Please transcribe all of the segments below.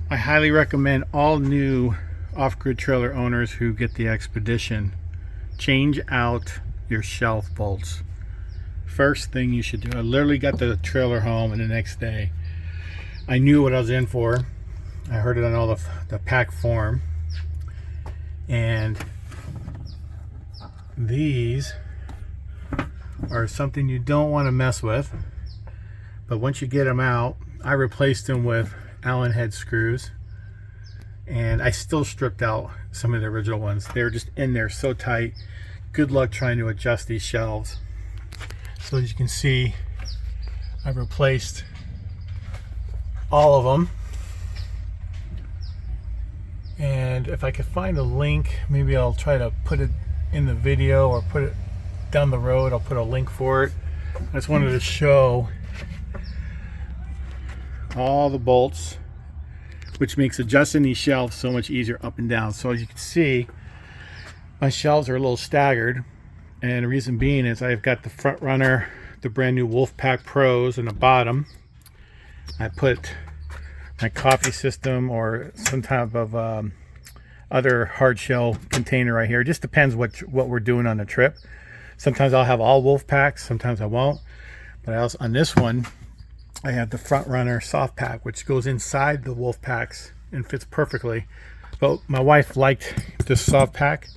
I highly recommend all new off-grid trailer owners who get the Expedition, change out your shelf bolts. First thing you should do. I literally got the trailer home, and the next day I knew what I was in for. I heard it on all the pack form, and these are something you don't want to mess with. But once you get them out, I replaced them with Allen head screws, and I still stripped out some of the original ones. They're just in there so tight. Good luck trying to adjust these shelves. So as you can see, I replaced all of them, and if I could find a link, maybe I'll try to put it in the video or put it down the road. I'll put a link for it. I just wanted to show all the bolts, which makes adjusting these shelves so much easier up and down. So as you can see, my shelves are a little staggered, and the reason being is I've got the front runner, the brand new Wolfpack Pros in the bottom. I put my coffee system or some type of other hard shell container right here. It just depends what we're doing on the trip. Sometimes I'll have all Wolfpacks, sometimes I won't. But I also, on this one, I have the front runner soft pack, which goes inside the Wolfpacks and fits perfectly. But my wife liked this soft pack.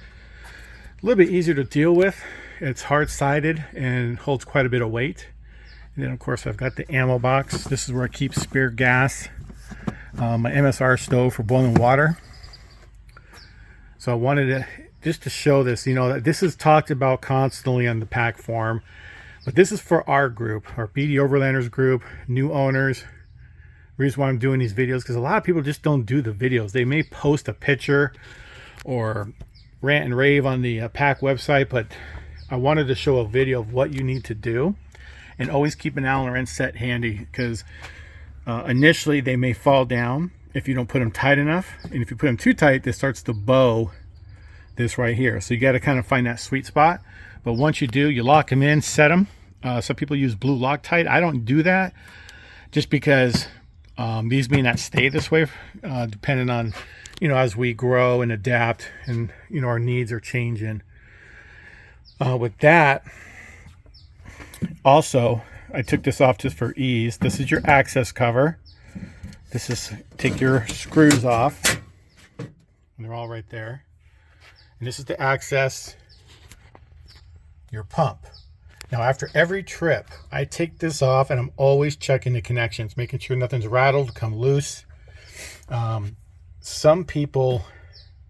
A little bit easier to deal with. It's hard-sided and holds quite a bit of weight. And then of course I've got the ammo box. This is where I keep spare gas, my MSR stove for boiling water. So I wanted to just to show this, you know, that this is talked about constantly on the pack form. But this is for our group, our BD Overlanders group, new owners. The reason why I'm doing these videos, because a lot of people just don't do the videos. They may post a picture or rant and rave on the pack website, but I wanted to show a video of what you need to do. And always keep an Allen wrench set handy, because initially they may fall down if you don't put them tight enough. And if you put them too tight, this starts to bow this right here. So you got to kind of find that sweet spot. But once you do, you lock them in, set them. Some people use blue Loctite. I don't do that, just because these may not stay this way, depending on, you know, as we grow and adapt, and you know, our needs are changing. With that, also, I took this off just for ease. This is your access cover. This is, take your screws off, and they're all right there. And this is to access your pump. Now after every trip, I take this off, and I'm always checking the connections, making sure nothing's rattled, come loose. Some people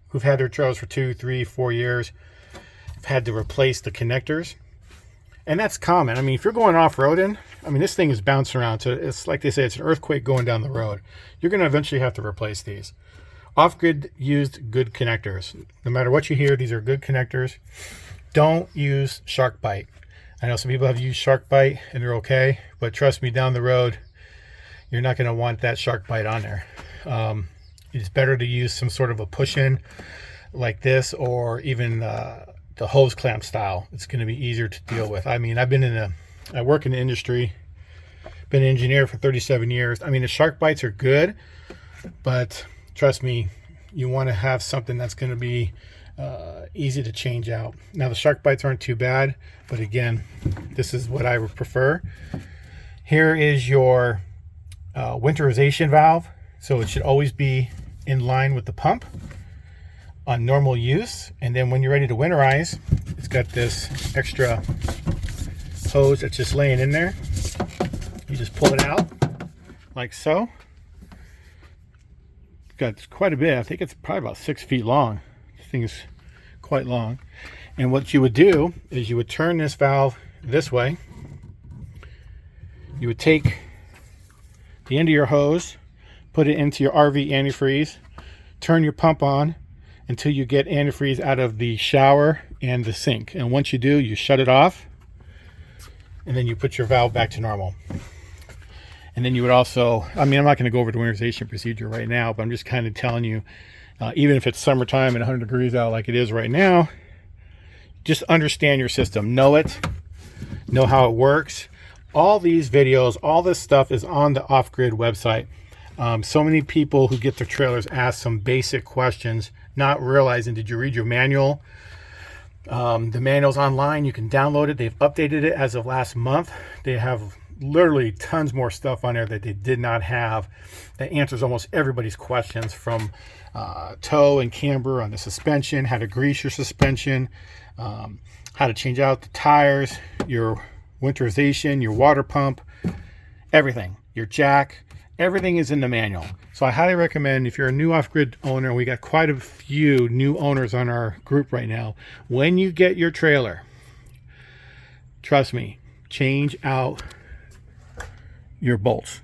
who've had their trailers for 2, 3, 4 years have had to replace the connectors. And that's common. I mean, if you're going off-roading, I mean, this thing is bouncing around. So it's like they say, it's an earthquake going down the road. You're going to eventually have to replace these. Off-grid used good connectors. No matter what you hear, these are good connectors. Don't use shark bite. I know some people have used shark bite and they're okay, but trust me, down the road, you're not going to want that shark bite on there. It's better to use some sort of a push-in like this, or even the hose clamp style. It's going to be easier to deal with. I mean, I work in the industry, been an engineer for 37 years. I mean, the shark bites are good, but trust me, you want to have something that's going to be easy to change out. Now the shark bites aren't too bad, but again, this is what I would prefer. Here is your winterization valve. So it should always be in line with the pump on normal use. And then when you're ready to winterize, it's got this extra hose that's just laying in there. You just pull it out like so. It's got quite a bit. I think it's probably about 6 feet long. This thing is quite long. And what you would do is you would turn this valve this way. You would take the end of your hose, put it into your RV antifreeze, turn your pump on until you get antifreeze out of the shower and the sink. And once you do, you shut it off, and then you put your valve back to normal. And then you would also, I mean, I'm not going to go over the winterization procedure right now, but I'm just kind of telling you, even if it's summertime and 100 degrees out like it is right now, just understand your system, know it, know how it works. All these videos, all this stuff is on the Off-Grid website. So many people who get their trailers ask some basic questions, not realizing, did you read your manual? The manual's online. You can download it. They've updated it as of last month. They have literally tons more stuff on there that they did not have that answers almost everybody's questions, from tow and camber on the suspension, how to grease your suspension, how to change out the tires, your winterization, your water pump, everything, your jack. Everything is in the manual. So I highly recommend, if you're a new off-grid owner, we got quite a few new owners on our group right now, when you get your trailer, trust me, change out your bolts.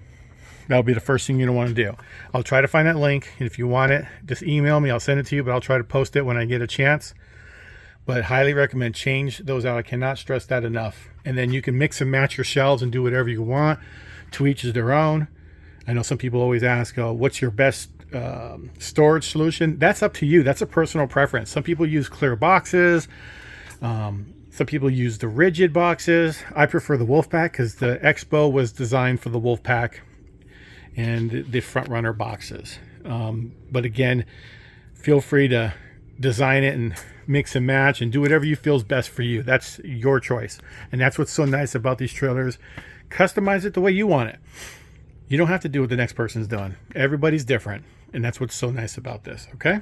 That'll be the first thing you're gonna want to do. I'll try to find that link. If you want it, just email me. I'll send it to you, but I'll try to post it when I get a chance. But highly recommend change those out. I cannot stress that enough. And then you can mix and match your shelves and do whatever you want. To each is their own. I know some people always ask, what's your best storage solution? That's up to you. That's a personal preference. Some people use clear boxes. Some people use the rigid boxes. I prefer the Wolfpack because the Expo was designed for the Wolfpack and the front runner boxes. But again, feel free to design it and mix and match and do whatever you feel is best for you. That's your choice. And that's what's so nice about these trailers. Customize it the way you want it. You don't have to do what the next person's doing. Everybody's different. And that's what's so nice about this, okay?